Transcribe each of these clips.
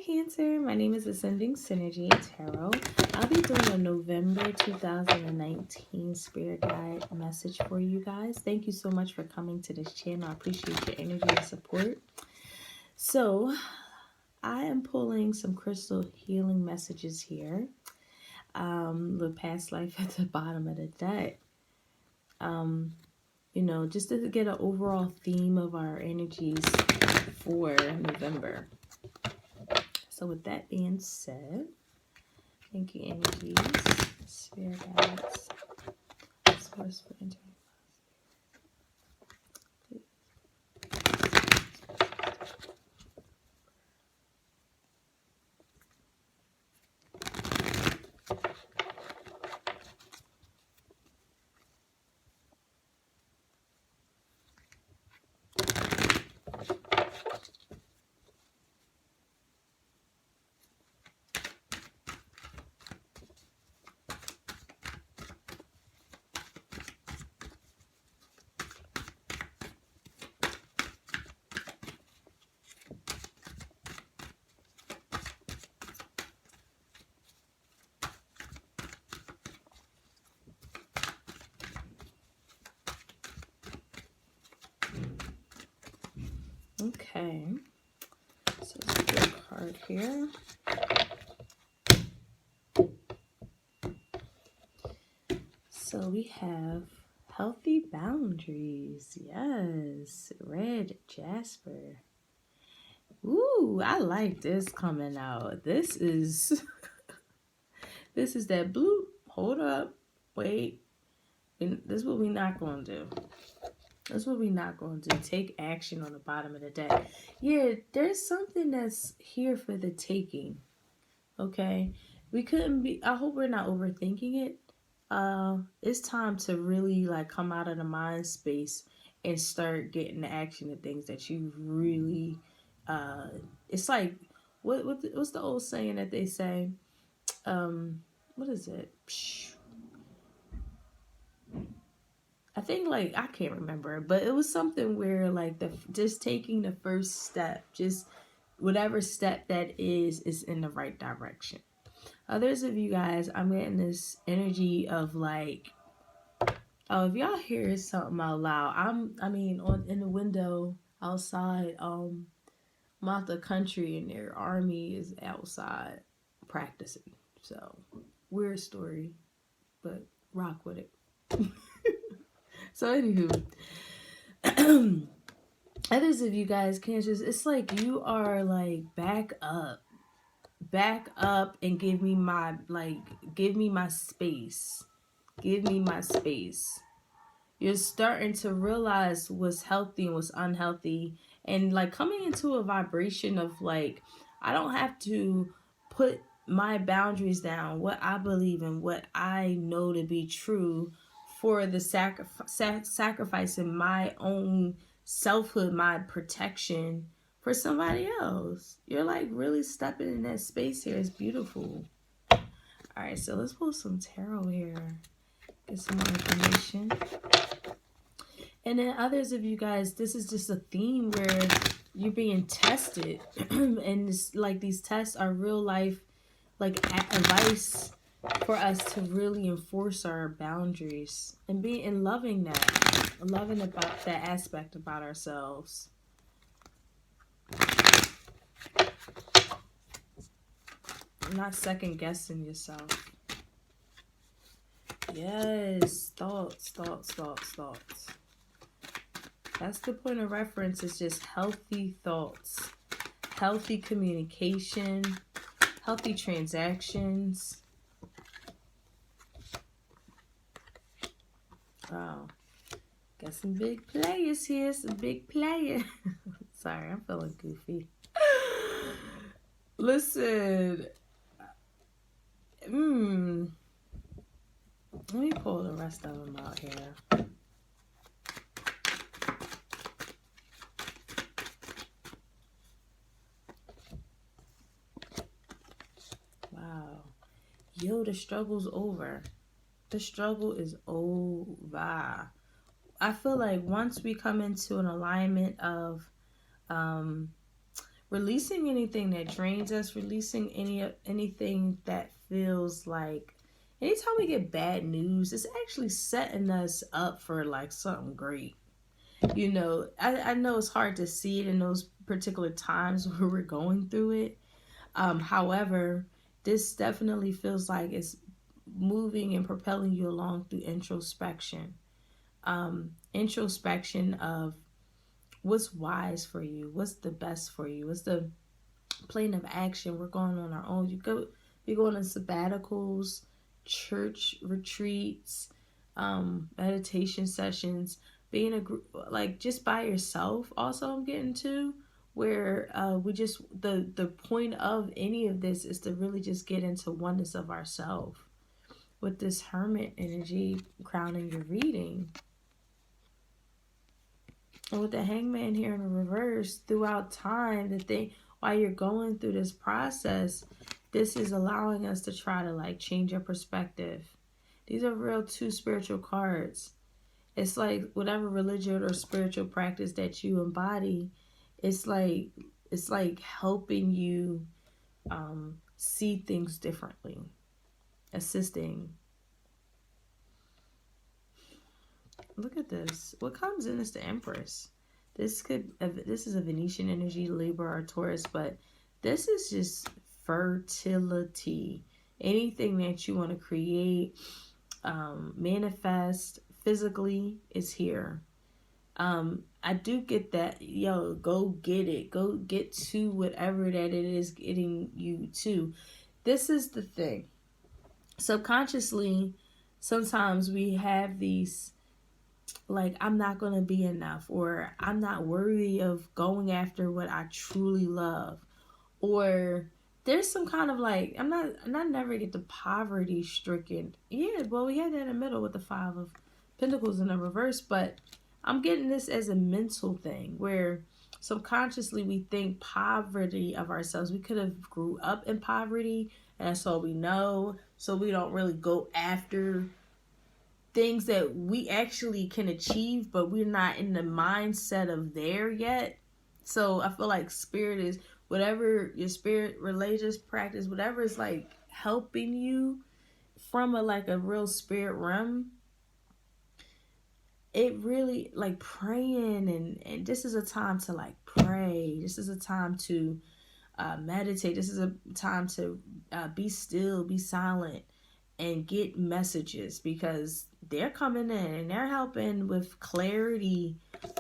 Cancer. My name is Ascending Synergy Tarot. I'll be doing a November 2019 Spirit Guide message for you guys. Thank you so much for coming to this channel. I appreciate your energy and support. So, I am pulling some crystal healing messages here. The past life at the bottom of the deck. Just to get an overall theme of our energies for November. So with that being said, thank you, energies, spirit guides, source for entering. Okay, so let's get a card here. So we have healthy boundaries. Yes, red jasper. Ooh, I like this coming out. This is this is that blue. Hold up, wait. This is what we're not gonna do. That's what we're not going to do. Take action on the bottom of the deck. Yeah, there's something that's here for the taking. Okay? We couldn't be... I hope we're not overthinking it. It's time to really, come out of the mind space and start getting the action of things that you really... It's like... What's the old saying that they say? What is it? I think I can't remember, but it was something where just taking the first step, just whatever step that is in the right direction. Others of you guys, I'm getting this energy of oh, if y'all hear something out loud, in the window outside, I'm out the country and their army is outside practicing. So weird story, but rock with it. So anywho, others of you guys, Cancers, it's like you are back up and give me my space. Give me my space. You're starting to realize what's healthy and what's unhealthy, and coming into a vibration of I don't have to put my boundaries down, what I believe in, what I know to be true, for the sacrificing my own selfhood, my protection for somebody else. You're really stepping in that space here. It's beautiful. All right, so let's pull some tarot here. Get some more information. And then others of you guys, this is just a theme where you're being tested. And it's these tests are real life advice for us to really enforce our boundaries and loving about that aspect about ourselves. Not second guessing yourself. Yes, thoughts. That's the point of reference, is just healthy thoughts, healthy communication, healthy transactions. Wow. Got some big players here, some big players. Sorry, I'm feeling goofy. Listen. Let me pull the rest of them out here. Wow. Yo, the struggle's over. The struggle is over. I feel like once we come into an alignment of releasing anything that drains us, releasing anything that feels like, anytime we get bad news, it's actually setting us up for like something great. I know it's hard to see it in those particular times where we're going through it. However, this definitely feels like it's moving and propelling you along through introspection. Introspection of what's wise for you, what's the best for you, what's the plan of action. We're going on our own. We're going on sabbaticals, church retreats, meditation sessions, being a group, like just by yourself. Also, I'm getting to where we just the point of any of this is to really just get into oneness of ourself. With this hermit energy crowning your reading, and with the hangman here in the reverse, throughout time, the thing while you're going through this process, this is allowing us to try to like change your perspective. These are real two spiritual cards. It's like whatever religion or spiritual practice that you embody, it's like helping you see things differently, assisting. Look at this. What comes in is the Empress. This is a Venetian energy, Libra or Taurus, but this is just fertility. Anything that you want to create, manifest physically is here. I do get that. Yo, go get it. Go get to whatever that it is getting you to. This is the thing. Subconsciously, sometimes we have these, like, I'm not going to be enough, or I'm not worthy of going after what I truly love, or there's some kind of like, I'm not never get the poverty stricken. Yeah, well, we had that in the middle with the 5 of Pentacles in the reverse, but I'm getting this as a mental thing where subconsciously we think poverty of ourselves. We could have grew up in poverty and that's all we know, so we don't really go after things that we actually can achieve, but we're not in the mindset of there yet. So I feel like spirit is, whatever your spirit, religious practice, whatever is like helping you from a real spirit realm, it really like praying, and this is a time to like pray. This is a time to meditate. This is a time to be still, be silent, and get messages, because they're coming in and they're helping with clarity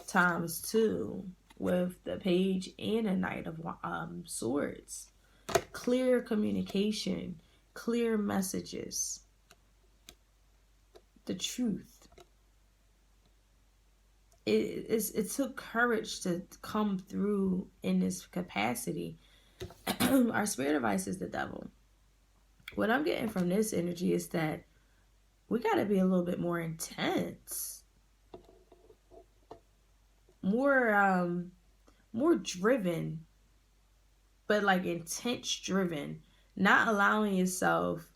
times two, with the Page and a Knight of Swords. Clear communication, clear messages, the truth. It took courage to come through in this capacity. Our spirit advice is the devil. What I'm getting from this energy is that we got to be a little bit more intense, more driven, but like intense driven, not allowing yourself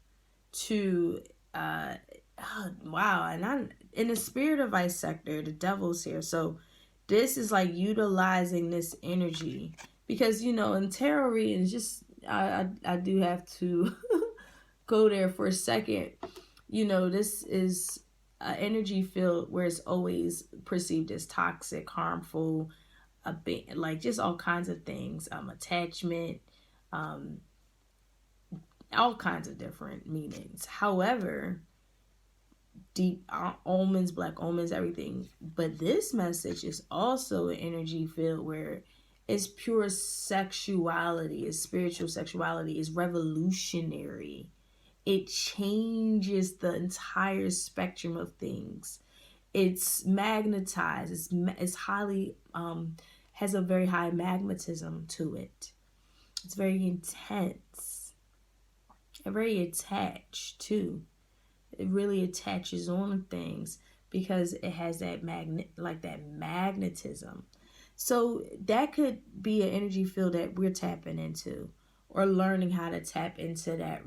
to wow. And I'm in the spirit advice sector, the devil's here, so this is like utilizing this energy, because in tarot readings, just I do have to go there for a second. This is an energy field where it's always perceived as toxic, harmful, like just all kinds of things, attachment, all kinds of different meanings. However, deep omens, black omens, everything. But this message is also an energy field where it's pure sexuality, it's spiritual sexuality, it's revolutionary. It changes the entire spectrum of things. It's magnetized. It's highly has a very high magnetism to it. It's very intense and very attached too. It really attaches on things because it has that magnetism. So that could be an energy field that we're tapping into, or learning how to tap into that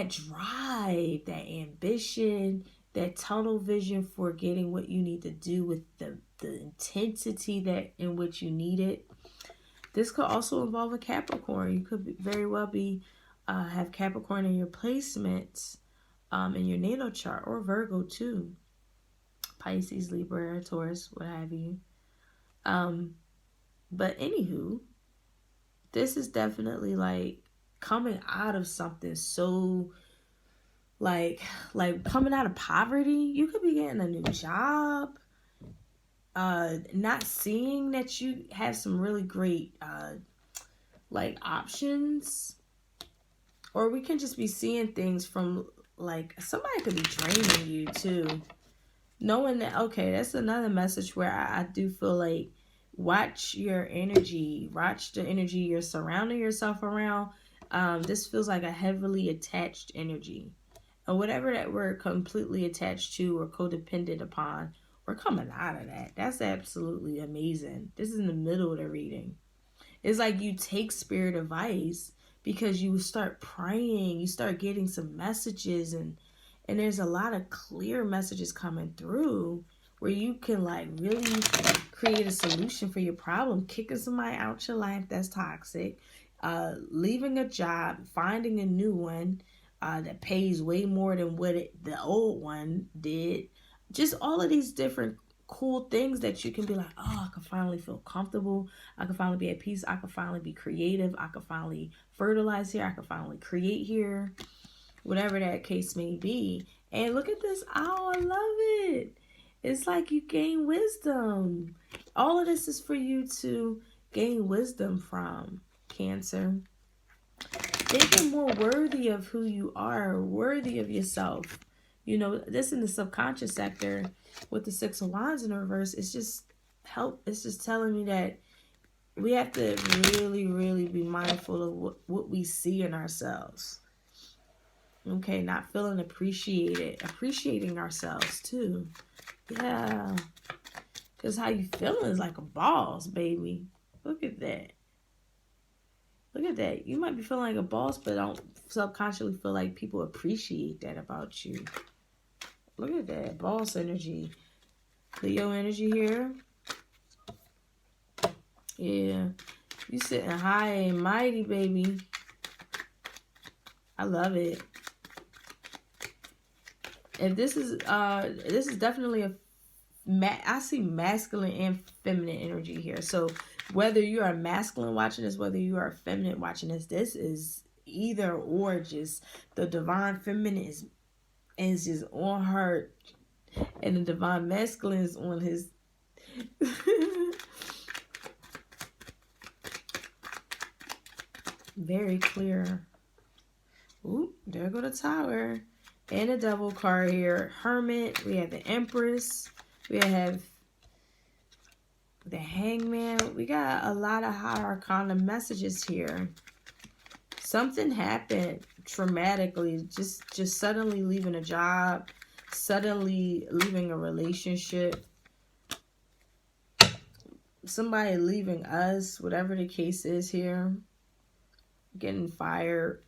drive, that ambition, that tunnel vision for getting what you need to do with the the intensity that in which you need it. This could also involve a Capricorn. You could very well be have Capricorn in your placements in your natal chart, or Virgo too. Pisces, Libra, Taurus, what have you. But anywho, this is definitely like coming out of something so like coming out of poverty. You could be getting a new job, not seeing that you have some really great like options, or we can just be seeing things from like somebody could be draining you too, knowing that, okay, that's another message where I do feel like watch your energy, watch the energy you're surrounding yourself around. This feels like a heavily attached energy, or whatever that we're completely attached to or codependent upon. We're coming out of that. That's absolutely amazing. This is in the middle of the reading. It's like you take spirit advice because you start praying, you start getting some messages, and there's a lot of clear messages coming through where you can like really create a solution for your problem. Kicking somebody out your life that's toxic, leaving a job, finding a new one that pays way more than what the old one did. Just all of these different cool things that you can be like, oh, I can finally feel comfortable. I can finally be at peace. I can finally be creative. I can finally fertilize here. I can finally create here. Whatever that case may be. And look at this. Oh, I love it. It's like you gain wisdom. All of this is for you to gain wisdom from, Cancer. Thinking more worthy of who you are, worthy of yourself. You know, this in the subconscious sector with the Six of Wands in the reverse, it's just it's just telling me that we have to really, really be mindful of what we see in ourselves. Okay, not feeling appreciated, appreciating ourselves too. Yeah, because how you feeling is like a boss, baby. Look at that. Look at that. You might be feeling like a boss, but don't subconsciously feel like people appreciate that about you. Look at that. Boss energy. Leo energy here. Yeah. You sitting high and mighty, baby. I love it. If this is definitely I see masculine and feminine energy here. So whether you are masculine watching this, whether you are feminine watching this is either or. Just the divine feminine is just on her, and the divine masculine is on his. Very clear. Ooh, there go the Tower. And a Devil card here. Hermit. We have the Empress. We have the Hangman. We got a lot of High Arcana messages here. Something happened traumatically. Just suddenly leaving a job. Suddenly leaving a relationship. Somebody leaving us. Whatever the case is here. Getting fired.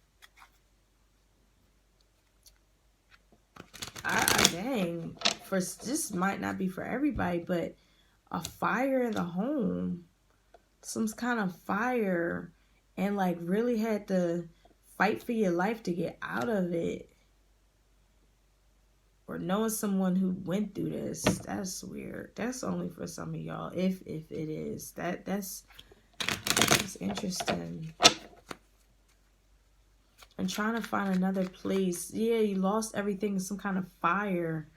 Dang, this might not be for everybody, but a fire in the home, some kind of fire, and like really had to fight for your life to get out of it, or knowing someone who went through this. That's weird. That's only for some of y'all, if it is. That's interesting. And trying to find another place. Yeah, you lost everything in some kind of fire.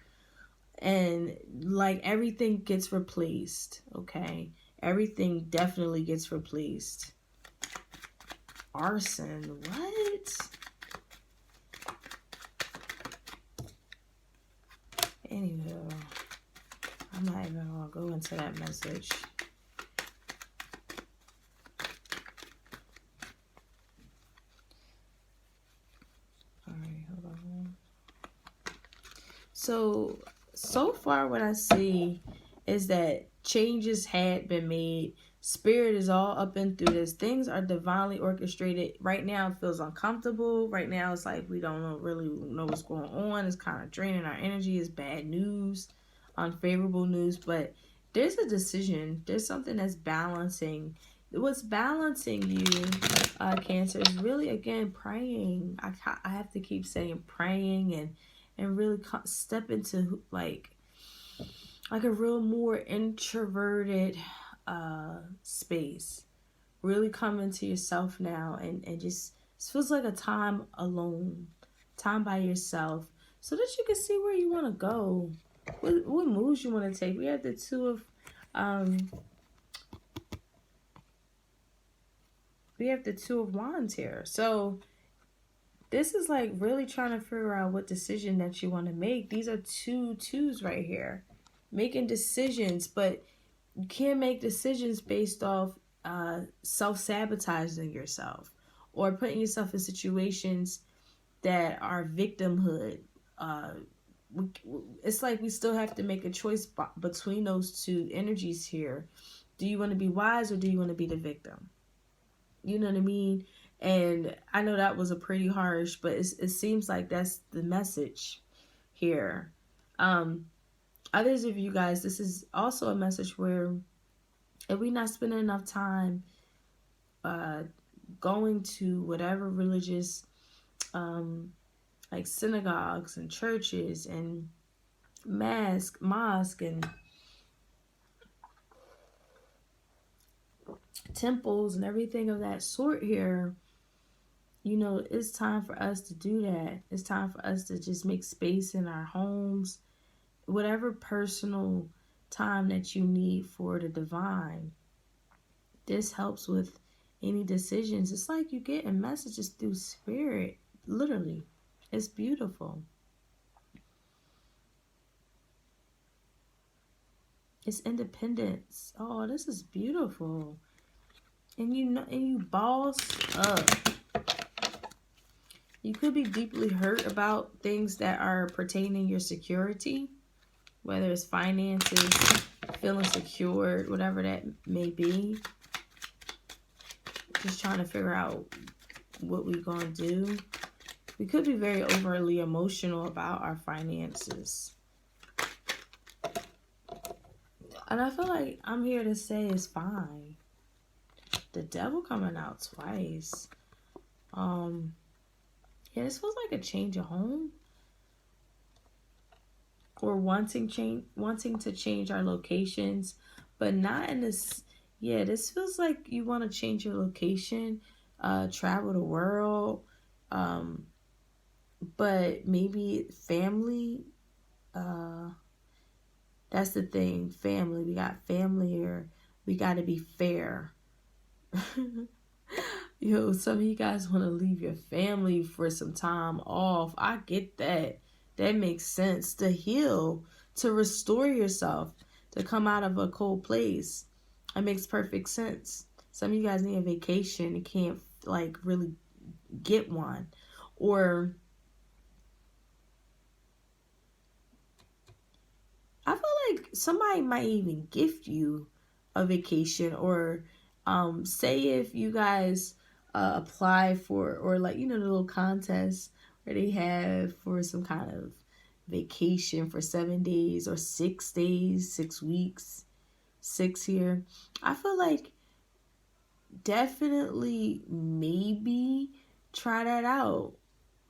And like everything gets replaced. Okay. Everything definitely gets replaced. Arson. What? Anywho. I'm not even gonna go into that message. So far what I see is that changes had been made. Spirit is all up and through this. Things are divinely orchestrated. Right now it feels uncomfortable. Right now it's like we don't really know what's going on. It's kind of draining our energy. It's bad news, unfavorable news. But there's a decision. There's something that's balancing. What's balancing you, Cancer, is really, again, praying. I have to keep saying praying, and really step into like a real more introverted space. Really come into yourself now, and just, it feels like a time alone, time by yourself, so that you can see where you want to go, what moves you want to take. We have the um two of wands here. So this is like really trying to figure out what decision that you want to make. These are two twos right here, making decisions, but you can't make decisions based off self-sabotaging yourself or putting yourself in situations that are victimhood. Uh, it's like we still have to make a choice between those two energies here. Do you want to be wise, or do you want to be the victim? You know what I mean? And I know that was a pretty harsh, but it seems like that's the message here. Others of you guys, this is also a message where if we're not spending enough time going to whatever religious like synagogues and churches and mosque and temples and everything of that sort here, you know, it's time for us to do that. It's time for us to just make space in our homes, whatever personal time that you need for the divine. This helps with any decisions. It's like you getting messages through spirit, literally. It's beautiful. It's independence. Oh, this is beautiful. And you know, and you boss up. You could be deeply hurt about things that are pertaining your security, whether it's finances, feeling secured, whatever that may be. Just trying to figure out what we're going to do. We could be very overly emotional about our finances. And I feel like I'm here to say it's fine. The devil coming out twice. Yeah, this feels like a change of home. Or wanting to change our locations, but not in this. Yeah, this feels like you want to change your location, travel the world, but maybe family. That's the thing. Family. We got family here. We got to be fair. Yo, some of you guys want to leave your family for some time off. I get that. That makes sense. To heal, to restore yourself, to come out of a cold place. It makes perfect sense. Some of you guys need a vacation and can't like really get one. Or I feel like somebody might even gift you a vacation, or say if you guys apply for, or like, you know, the little contest where they have for some kind of vacation for 7 days or 6 days, 6 weeks, 6 here. I feel like definitely maybe try that out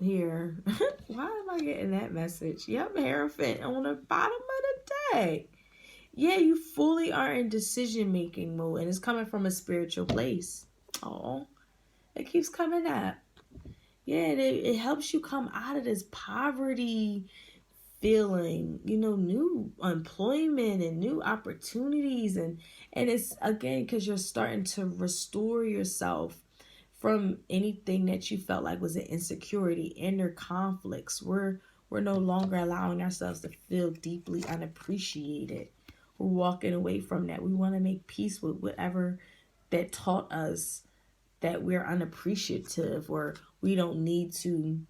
here. Why am I getting that message? Yep, Hierophant on the bottom of the deck. Yeah, you fully are in decision making mode, and it's coming from a spiritual place. Oh, it keeps coming up. Yeah, and it helps you come out of this poverty feeling, you know, new employment and new opportunities, and it's again because you're starting to restore yourself from anything that you felt like was an insecurity, inner conflicts. We're no longer allowing ourselves to feel deeply unappreciated. We're walking away from that. We want to make peace with whatever that taught us that we're unappreciative, or we don't need to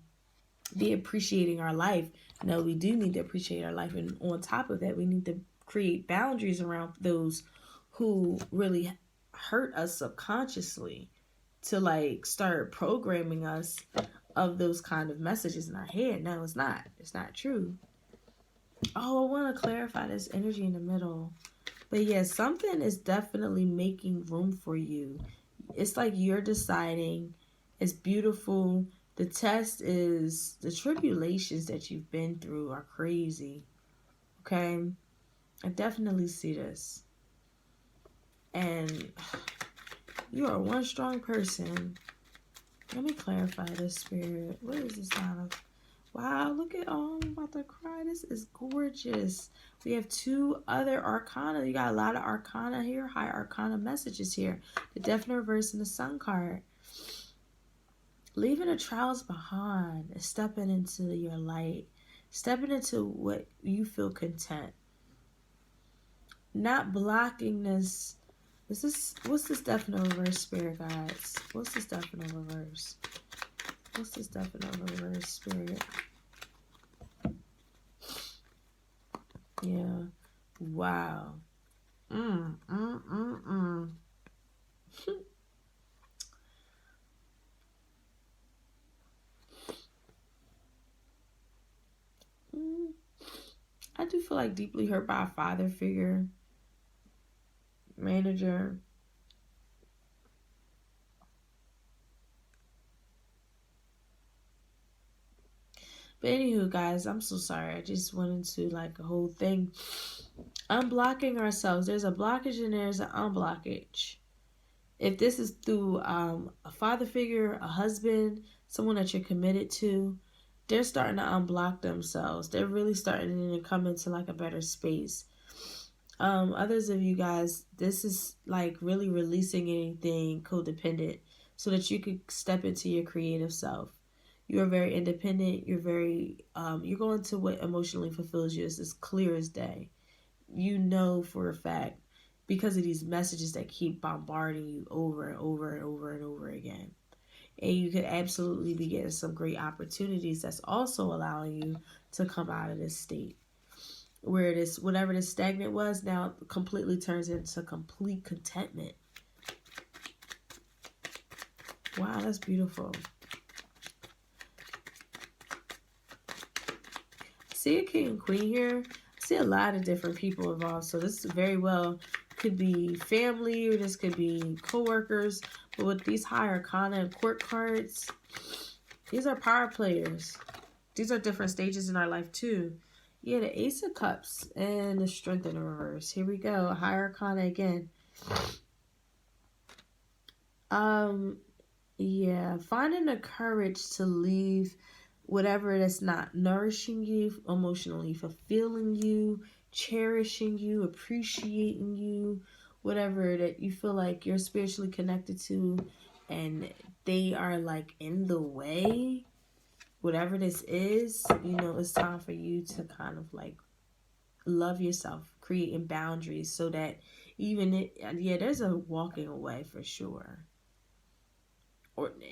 be appreciating our life. No, we do need to appreciate our life. And on top of that, we need to create boundaries around those who really hurt us subconsciously, to like start programming us of those kind of messages in our head. No, it's not. It's not true. Oh, I want to clarify this energy in the middle. But yeah, something is definitely making room for you. It's like you're deciding. It's beautiful. The test is the tribulations that you've been through are crazy. Okay? I definitely see this. And you are one strong person. Let me clarify this, Spirit. What is the sign of? Wow, look at, oh, I'm about to cry. This is gorgeous. We have 2 other arcana. You got a lot of arcana here, high arcana messages here. The Death in Reverse and the Sun card. Leaving the trials behind and stepping into your light. Stepping into what you feel content. Not blocking this. What's this Death in Reverse, Spirit guides? What's this Death in Reverse? What's this Death in Reverse, Spirit? Yeah. Wow. Mm. I do feel like deeply hurt by a father figure, manager. But anywho, guys, I'm so sorry. I just went into like a whole thing. Unblocking ourselves. There's a blockage and there's an unblockage. If this is through a father figure, a husband, someone that you're committed to, they're starting to unblock themselves. They're really starting to come into like a better space. Others of you guys, this is like really releasing anything codependent so that you could step into your creative self. You are very independent. You're very, you're going to what emotionally fulfills you. It's as clear as day. You know for a fact because of these messages that keep bombarding you over and over and over and over again. And you could absolutely be getting some great opportunities that's also allowing you to come out of this state. Where this, whatever this stagnant was, now completely turns into complete contentment. Wow, that's beautiful. See a king and queen here. I see a lot of different people involved. So this very well could be family or this could be co-workers. But with these high arcana and court cards, these are power players. These are different stages in our life too. Yeah, the Ace of Cups and the Strength in the reverse. Here we go. High arcana again. Yeah, finding the courage to leave whatever that's not nourishing you, emotionally fulfilling you, cherishing you, appreciating you, whatever that you feel like you're spiritually connected to and they are like in the way, whatever this is, you know, it's time for you to kind of like love yourself, creating boundaries so that there's a walking away for sure.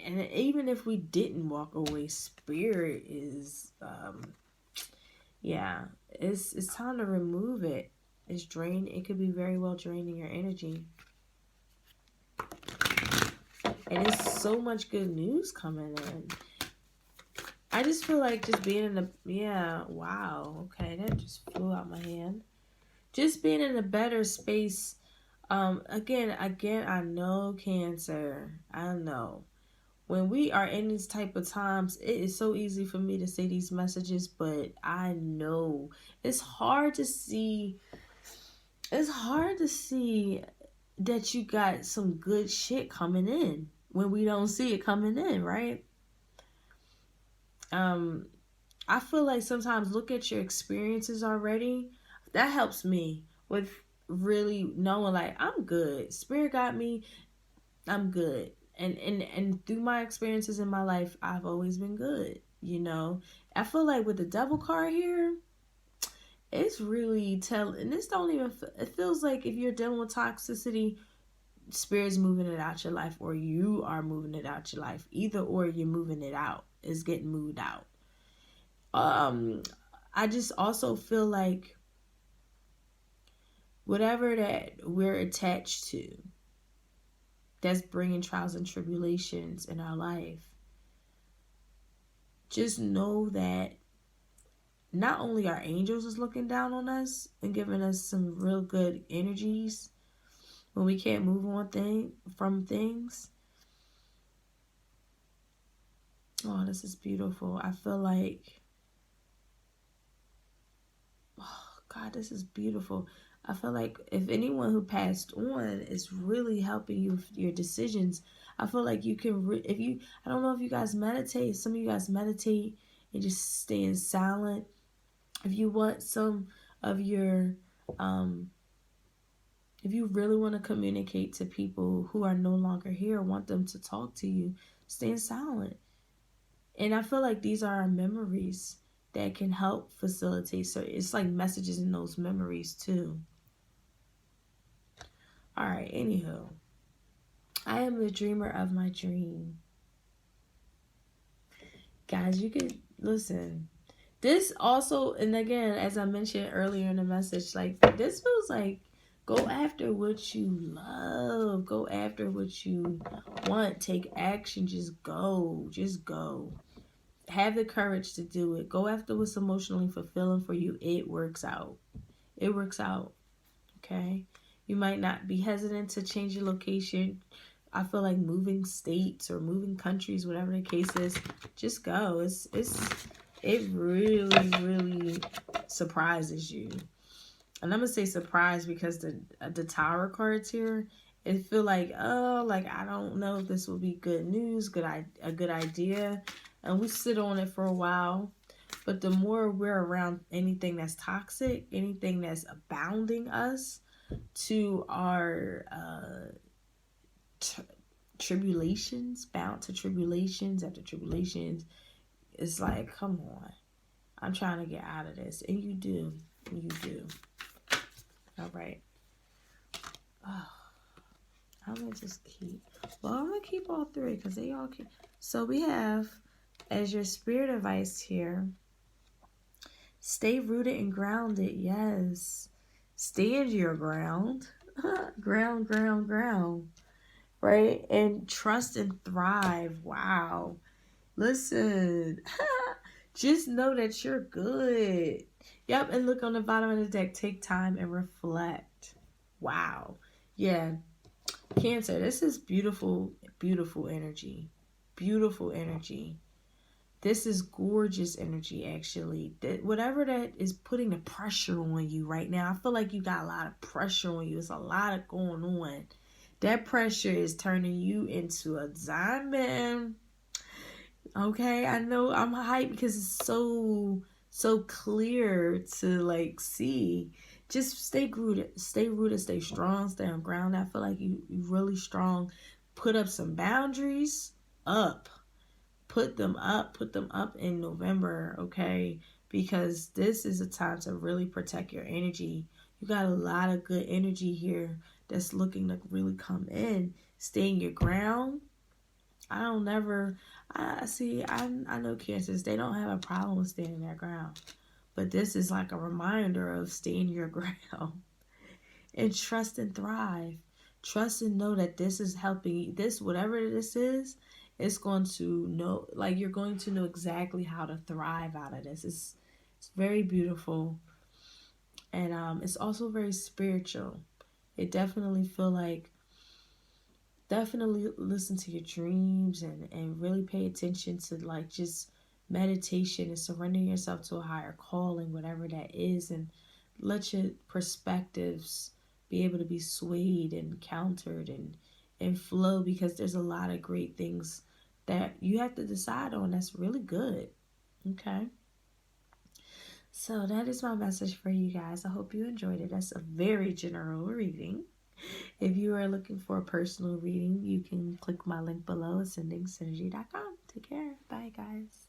And even if we didn't walk away, spirit is it's time to remove it. It's drain. It could be very well draining your energy. And there's so much good news coming in. I just feel like just being in wow, okay, that just flew out my hand. Just being in a better space. Again, I know Cancer. I know. When we are in these type of times, it is so easy for me to say these messages, but I know it's hard to see. It's hard to see that you got some good shit coming in when we don't see it coming in, right? I feel like sometimes look at your experiences already. That helps me with really knowing like I'm good. Spirit got me. I'm good. And through my experiences in my life, I've always been good, you know. I feel like with the devil card here, it's really telling. This don't even. It feels like if you're dealing with toxicity, spirit's moving it out your life, or you are moving it out your life. Either or, you're moving it out. It's getting moved out. I just also feel like whatever that we're attached to, that's bringing trials and tribulations in our life, just know that not only our angels is looking down on us and giving us some real good energies when we can't move on from things. Oh, this is beautiful. I feel like, oh God, this is beautiful. I feel like if anyone who passed on is really helping you with your decisions, I feel like you can, if you, I don't know if you guys meditate, some of you guys meditate and just stay in silent. If you want some of your, if you really want to communicate to people who are no longer here, want them to talk to you, stay in silent. And I feel like these are our memories that can help facilitate. So it's like messages in those memories too. All right, anywho. I am the dreamer of my dream. Guys, you can listen. This also, and again, as I mentioned earlier in the message, like this feels like go after what you love. Go after what you want. Take action. Just go. Just go. Have the courage to do it. Go after what's emotionally fulfilling for you. It works out. It works out. Okay? You might not be hesitant to change your location. I feel like moving states or moving countries, whatever the case is, just go. It really surprises you. And I'm gonna say surprise because the Tower cards here, it feel like, oh, like I don't know if this will be good news, a good idea, and we sit on it for a while. But the more we're around anything that's toxic, anything that's abounding us to our tribulations, bound to tribulations after tribulations, it's like, come on, I'm trying to get out of this, and you do. All right. Oh, I'm gonna just keep. Well, I'm gonna keep all three because they all keep. So we have as your spirit advice here. Stay rooted and grounded. Yes. Stand your ground. ground. Right? And trust and thrive. Wow. Listen. Just know that you're good. Yep. And look on the bottom of the deck. Take time and reflect. Wow. Yeah. Cancer. This is beautiful, beautiful energy. Beautiful energy. This is gorgeous energy, actually. That whatever that is putting the pressure on you right now, I feel like you got a lot of pressure on you. It's a lot of going on. That pressure is turning you into a diamond. Okay, I know I'm hyped because it's so clear to like see. Just stay rooted, stay strong, stay on ground. I feel like you really strong. Put up some boundaries. Put them up in November, okay? Because this is a time to really protect your energy. You got a lot of good energy here that's looking to really come in. Staying your ground. I know Cancers, they don't have a problem with standing their ground. But this is like a reminder of staying your ground. And trust and thrive. Trust and know that this is helping you. This, whatever this is, it's going to know, like you're going to know exactly how to thrive out of this. It's very beautiful. And it's also very spiritual. It definitely feel like, definitely listen to your dreams and really pay attention to like just meditation and surrendering yourself to a higher calling, whatever that is, and let your perspectives be able to be swayed and countered and flow, because there's a lot of great things that you have to decide on that's really good. Okay. So that is my message for you guys. I hope you enjoyed it. That's a very general reading. If you are looking for a personal reading, you can click my link below, ascendingsynergy.com. Take care. Bye, guys.